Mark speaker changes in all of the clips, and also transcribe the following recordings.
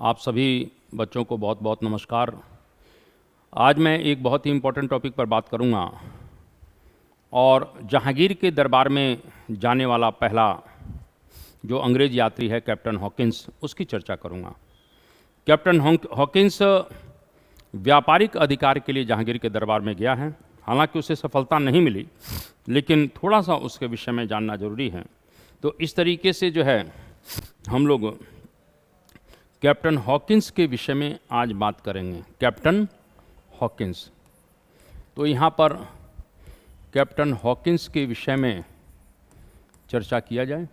Speaker 1: आप सभी बच्चों को बहुत बहुत नमस्कार। आज मैं एक बहुत ही इम्पोर्टेंट टॉपिक पर बात करूंगा और जहांगीर के दरबार में जाने वाला पहला जो अंग्रेज यात्री है कैप्टन हॉकिंस, उसकी चर्चा करूंगा। कैप्टन हॉकिंस व्यापारिक अधिकार के लिए जहांगीर के दरबार में गया है। हालांकि उसे सफलता नहीं मिली, लेकिन थोड़ा सा उसके विषय में जानना जरूरी है। तो इस तरीके से जो है हम लोग कैप्टन हॉकिंस के विषय में आज बात करेंगे। कैप्टन हॉकिंस, तो यहाँ पर कैप्टन हॉकिंस के विषय में चर्चा किया जाए।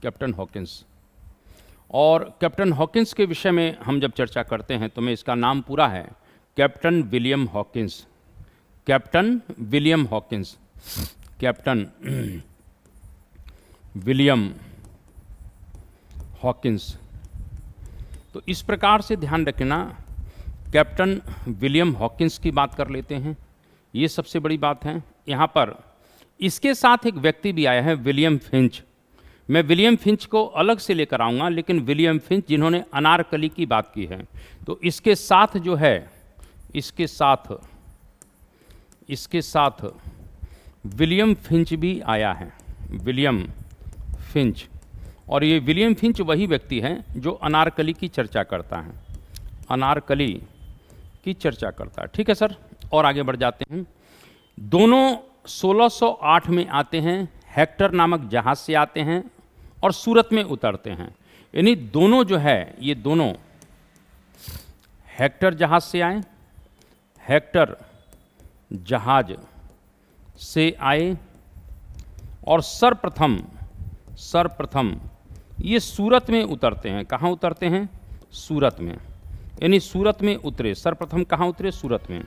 Speaker 1: कैप्टन हॉकिंस, और कैप्टन हॉकिंस के विषय में हम जब चर्चा करते हैं तो मैं इसका नाम पूरा है captain William Hawkins. Captain William Hawkins, captain William Hawkins. तो इस प्रकार से ध्यान रखना, कैप्टन विलियम हॉकिंस की बात कर लेते हैं, ये सबसे बड़ी बात है। यहाँ पर इसके साथ एक व्यक्ति भी आया है, विलियम फिंच। मैं विलियम फिंच को अलग से लेकर आऊँगा, लेकिन विलियम फिंच जिन्होंने अनारकली की बात की है, तो इसके साथ जो है, इसके साथ विलियम फिंच भी आया है, विलियम फिंच। और ये विलियम फिंच वही व्यक्ति हैं जो अनारकली की चर्चा करता है, अनारकली की चर्चा करता है। ठीक है सर, और आगे बढ़ जाते हैं। दोनों 1608 में आते हैं, हेक्टर नामक जहाज से आते हैं और सूरत में उतरते हैं। यानी दोनों जो है, ये दोनों हेक्टर जहाज से आए, हेक्टर जहाज से आए और सर्वप्रथम ये सूरत में उतरते हैं। कहाँ उतरते हैं? सूरत में। यानी सूरत में उतरे, सर्वप्रथम कहाँ उतरे? सूरत में।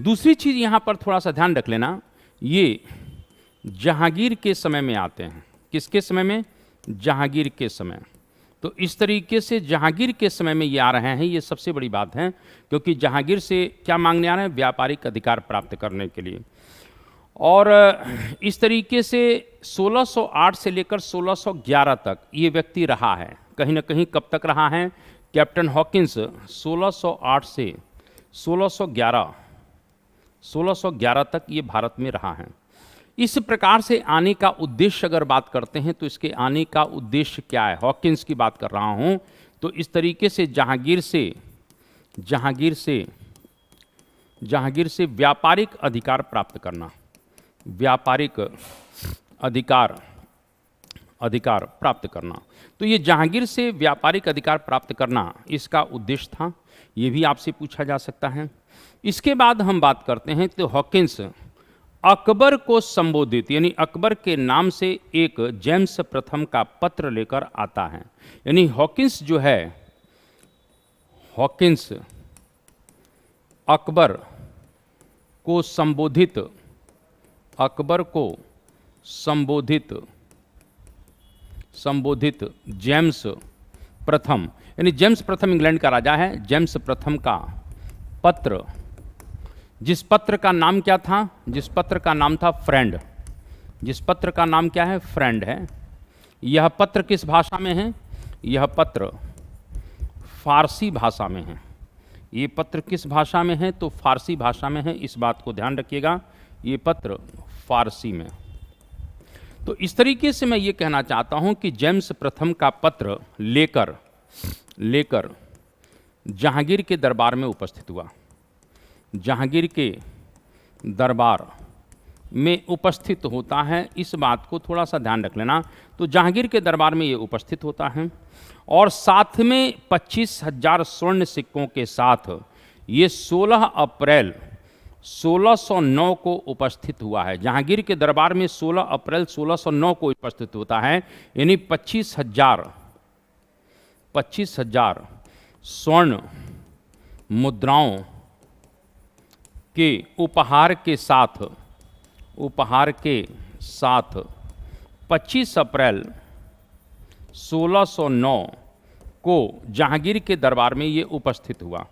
Speaker 1: दूसरी चीज़ यहाँ पर थोड़ा सा ध्यान रख लेना, ये जहांगीर के समय में आते हैं। किसके समय में? जहांगीर के समय। तो इस तरीके से जहांगीर के समय में ये आ रहे हैं, ये सबसे बड़ी बात है, क्योंकि जहांगीर से क्या मांगने आ रहे हैं? व्यापारिक अधिकार प्राप्त करने के लिए। और इस तरीके से 1608 से लेकर 1611 तक ये व्यक्ति रहा है। कहीं ना कहीं कब तक रहा है कैप्टन हॉकिंस? 1608 से 1611 तक ये भारत में रहा है। इस प्रकार से आने का उद्देश्य अगर बात करते हैं तो इसके आने का उद्देश्य क्या है? हॉकिंस की बात कर रहा हूं, तो इस तरीके से जहांगीर से व्यापारिक अधिकार प्राप्त करना, व्यापारिक अधिकार प्राप्त करना। तो ये जहांगीर से व्यापारिक अधिकार प्राप्त करना इसका उद्देश्य था। ये भी आपसे पूछा जा सकता है। इसके बाद हम बात करते हैं तो हॉकिंस अकबर को संबोधित, यानी अकबर के नाम से एक जेम्स प्रथम का पत्र लेकर आता है। यानी हॉकिंस जो है, हॉकिंस अकबर को संबोधित जेम्स प्रथम, यानी जेम्स प्रथम इंग्लैंड का राजा है, जेम्स प्रथम का पत्र, जिस पत्र का नाम क्या था? जिस पत्र का नाम था फ्रेंड। जिस पत्र का नाम क्या है? फ्रेंड है। यह पत्र किस भाषा में है? यह पत्र फारसी भाषा में है। ये पत्र किस भाषा में है? तो फारसी भाषा में है। इस बात को ध्यान रखिएगा, ये पत्र फारसी में। तो इस तरीके से मैं ये कहना चाहता हूं कि जेम्स प्रथम का पत्र लेकर जहांगीर के दरबार में उपस्थित हुआ। जहांगीर के दरबार में उपस्थित होता है, इस बात को थोड़ा सा ध्यान रख लेना। तो जहांगीर के दरबार में ये उपस्थित होता है और साथ में 25,000 स्वर्ण सिक्कों के साथ ये 16 अप्रैल 1609 को उपस्थित हुआ है। जहांगीर के दरबार में 16 अप्रैल 1609 को उपस्थित होता है। यानी 25,000 स्वर्ण मुद्राओं के उपहार के साथ 25 अप्रैल 1609 को जहांगीर के दरबार में ये उपस्थित हुआ।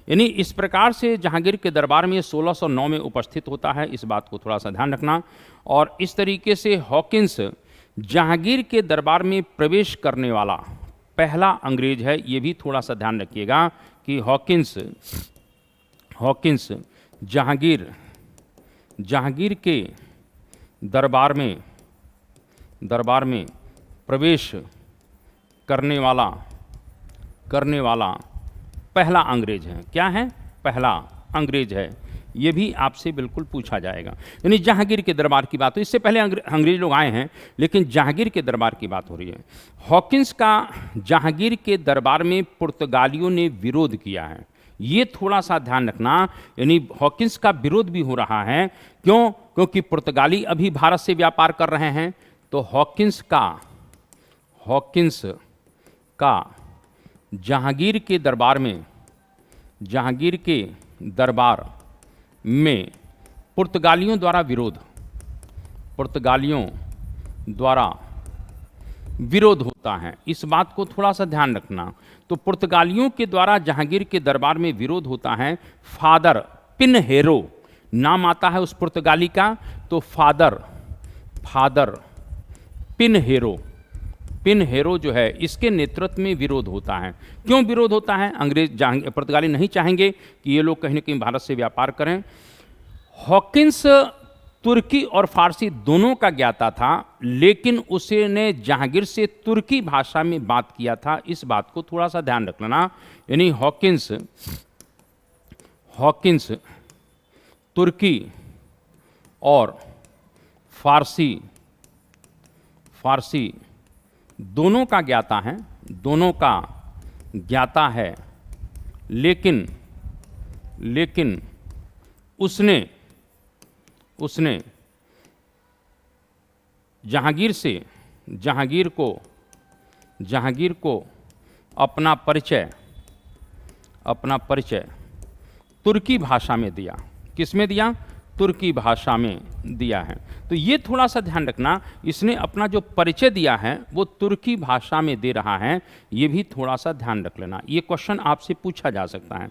Speaker 1: यानी इस प्रकार से जहांगीर के दरबार में 1609 में उपस्थित होता है, इस बात को थोड़ा सा ध्यान रखना। और इस तरीके से हॉकिंस जहांगीर के दरबार में प्रवेश करने वाला पहला अंग्रेज है, ये भी थोड़ा सा ध्यान रखिएगा कि हॉकिंस जहांगीर के दरबार में प्रवेश करने वाला पहला अंग्रेज है। क्या है? पहला अंग्रेज है। ये भी आपसे बिल्कुल पूछा जाएगा। यानी जहांगीर के दरबार की बात हो, इससे पहले अंग्रेज लोग आए हैं, लेकिन जहांगीर के दरबार की बात हो रही है। हॉकिंस का जहांगीर के दरबार में पुर्तगालियों ने विरोध किया है, ये थोड़ा सा ध्यान रखना। यानी हॉकिंस का विरोध भी हो रहा है। क्यों? क्योंकि पुर्तगाली अभी भारत से व्यापार कर रहे हैं। तो हॉकिंस का जहांगीर के दरबार में पुर्तगालियों द्वारा विरोध होता है। इस बात को थोड़ा सा ध्यान रखना। तो पुर्तगालियों के द्वारा जहांगीर के दरबार में विरोध होता है। फादर पिनहेरो नाम आता है उस पुर्तगाली का। तो फादर पिनहेरो जो है, इसके नेतृत्व में विरोध होता है। क्यों विरोध होता है? पुर्तगाली नहीं चाहेंगे कि ये लोग कहीं ना कहीं भारत से व्यापार करें। हॉकिंस तुर्की और फारसी दोनों का ज्ञाता था, लेकिन उसने जहांगीर से तुर्की भाषा में बात किया था। इस बात को थोड़ा सा ध्यान रख लेना। यानी हॉकिंस तुर्की और फारसी दोनों का ज्ञाता है, लेकिन उसने जहांगीर को अपना परिचय तुर्की भाषा में दिया। किस में दिया? तुर्की भाषा में दिया है। तो ये थोड़ा सा ध्यान रखना, इसने अपना जो परिचय दिया है वो तुर्की भाषा में दे रहा है। ये भी थोड़ा सा ध्यान रख लेना, ये क्वेश्चन आपसे पूछा जा सकता है।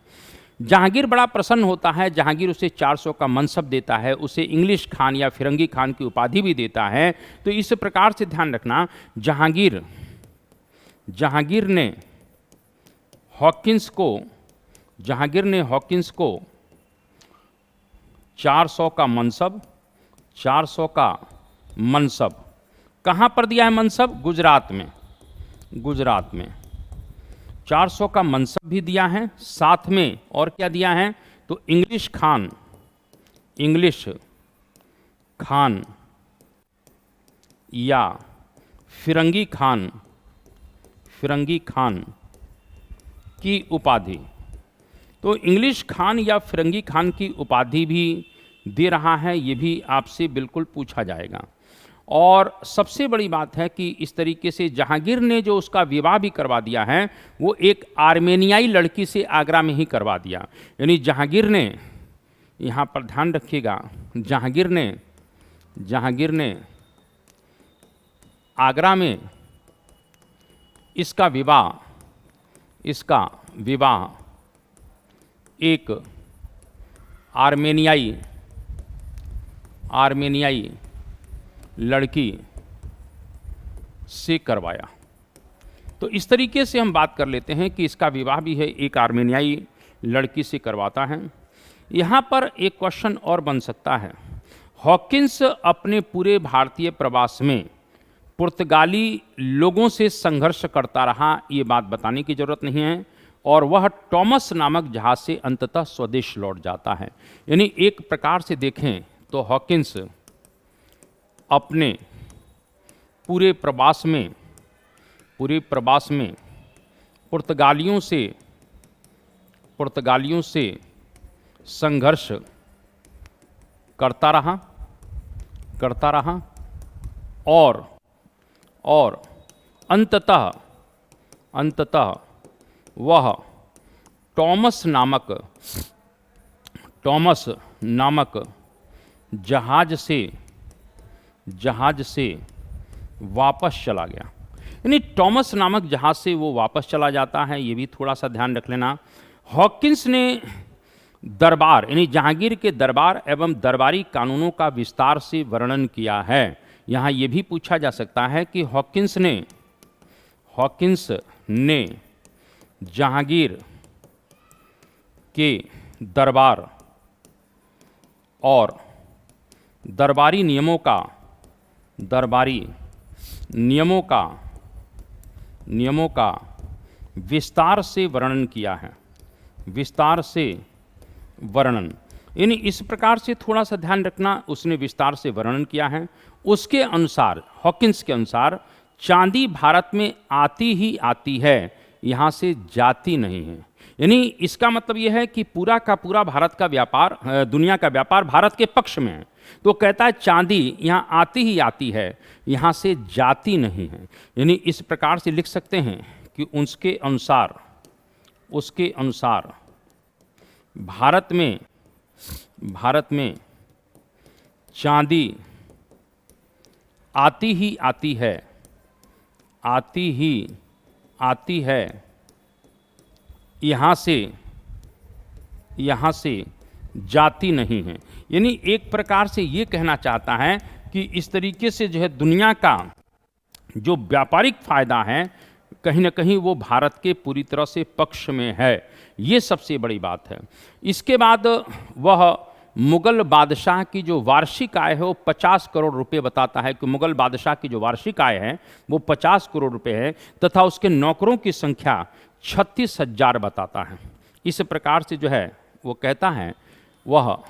Speaker 1: जहांगीर बड़ा प्रसन्न होता है। जहांगीर उसे 400 का मनसब देता है, उसे इंग्लिश खान या फिरंगी खान की उपाधि भी देता है। तो इस प्रकार से ध्यान रखना, जहांगीर ने हॉकिंस को 400 का मनसब कहाँ पर दिया है? मनसब गुजरात में 400 का मनसब भी दिया है। साथ में और क्या दिया है? तो इंग्लिश खान या फिरंगी खान की उपाधि। तो इंग्लिश खान या फिरंगी खान की उपाधि भी दे रहा है। ये भी आपसे बिल्कुल पूछा जाएगा। और सबसे बड़ी बात है कि इस तरीके से जहांगीर ने जो उसका विवाह भी करवा दिया है, वो एक आर्मेनियाई लड़की से आगरा में ही करवा दिया। यानी जहांगीर ने, यहाँ पर ध्यान रखिएगा, जहांगीर ने आगरा में इसका विवाह एक आर्मेनियाई लड़की से करवाया। तो इस तरीके से हम बात कर लेते हैं कि इसका विवाह भी है एक आर्मेनियाई लड़की से करवाता है। यहाँ पर एक क्वेश्चन और बन सकता है, हॉकिंस अपने पूरे भारतीय प्रवास में पुर्तगाली लोगों से संघर्ष करता रहा, ये बात बताने की जरूरत नहीं है। और वह टॉमस नामक जहाज से अंततः स्वदेश लौट जाता है। यानी एक प्रकार से देखें तो हॉकिंस अपने पूरे प्रवास में पुर्तगालियों से संघर्ष करता रहा और अंततः वह टॉमस नामक जहाज से वापस चला गया। यानी टॉमस नामक जहाज से वो वापस चला जाता है, ये भी थोड़ा सा ध्यान रख लेना। हॉकिंस ने दरबार यानी जहांगीर के दरबार एवं दरबारी कानूनों का विस्तार से वर्णन किया है। यहाँ ये भी पूछा जा सकता है कि हॉकिंस ने जहांगीर के दरबार और दरबारी नियमों का विस्तार से वर्णन किया है। विस्तार से वर्णन यानी इस प्रकार से थोड़ा सा ध्यान रखना, उसने विस्तार से वर्णन किया है। उसके अनुसार, हॉकिंस के अनुसार, चांदी भारत में आती ही आती है, यहाँ से जाती नहीं है। यानी इसका मतलब यह है कि पूरा का पूरा भारत का व्यापार, दुनिया का व्यापार भारत के पक्ष में है। तो कहता है चांदी यहाँ आती ही आती है, यहाँ से जाती नहीं है। यानी इस प्रकार से लिख सकते हैं कि उसके अनुसार भारत में चांदी आती ही आती है, यहाँ से जाती नहीं है। यानी एक प्रकार से ये कहना चाहता है कि इस तरीके से जो है दुनिया का जो व्यापारिक फायदा है कहीं ना कहीं वो भारत के पूरी तरह से पक्ष में है। ये सबसे बड़ी बात है। इसके बाद वह मुग़ल बादशाह की जो वार्षिक आय है वो 50 करोड़ रुपए बताता है कि मुग़ल बादशाह की जो वार्षिक आय है वो 50 करोड़ रुपए है, तथा उसके नौकरों की संख्या 36,000 बताता है। इस प्रकार से जो है वो कहता है वह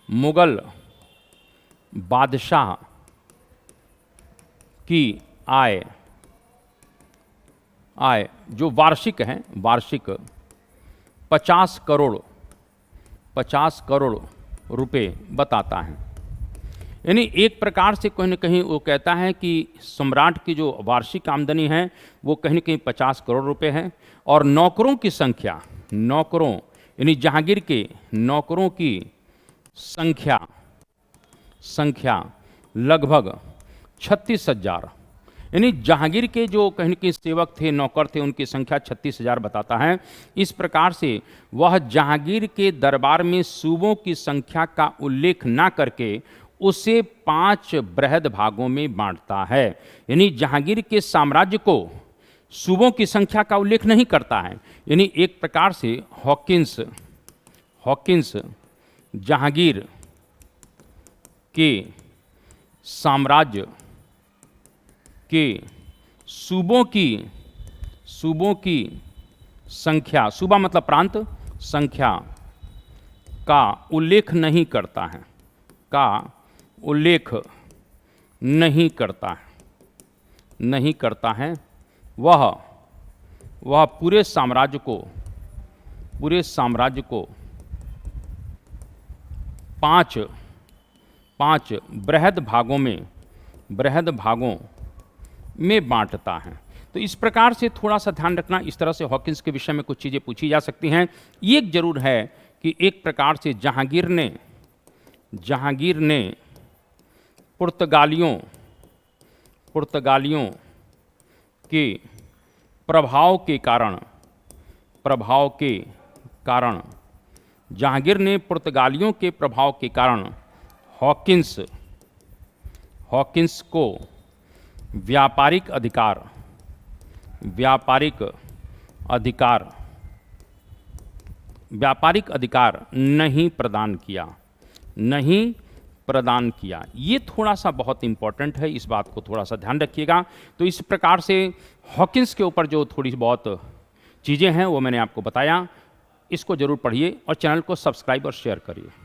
Speaker 1: मुग़ल बादशाह की आय जो वार्षिक है, वार्षिक 50 करोड़ रुपए बताता है। यानी एक प्रकार से कहीं न कहीं वो कहता है कि सम्राट की जो वार्षिक आमदनी है वो कहीं न कहीं 50 करोड़ रुपए है, और नौकरों की संख्या, यानी जहांगीर के नौकरों की संख्या लगभग 36,000। यानी जहांगीर के जो कहीं न कहीं सेवक थे, नौकर थे, उनकी संख्या 36,000 बताता है। इस प्रकार से वह जहांगीर के दरबार में सूबों की संख्या का उल्लेख ना करके उसे 5 बृहद भागों में बांटता है। यानी जहांगीर के साम्राज्य को सूबों की संख्या का उल्लेख नहीं करता है। यानी एक प्रकार से हॉकिंस जहांगीर के साम्राज्य के सूबों की संख्या, सूबा मतलब प्रांत, संख्या का उल्लेख नहीं करता है। वह पूरे साम्राज्य को 5 बृहद भागों में बांटता है। तो इस प्रकार से थोड़ा सा ध्यान रखना, इस तरह से हॉकिंस के विषय में कुछ चीज़ें पूछी जा सकती हैं। ये जरूर है कि एक प्रकार से जहांगीर ने पुर्तगालियों के प्रभाव के कारण हॉकिंस को व्यापारिक अधिकार नहीं प्रदान किया। ये थोड़ा सा बहुत इंपॉर्टेंट है, इस बात को थोड़ा सा ध्यान रखिएगा। तो इस प्रकार से हॉकिंस के ऊपर जो थोड़ी बहुत चीज़ें हैं वो मैंने आपको बताया। इसको ज़रूर पढ़िए और चैनल को सब्सक्राइब और शेयर करिए।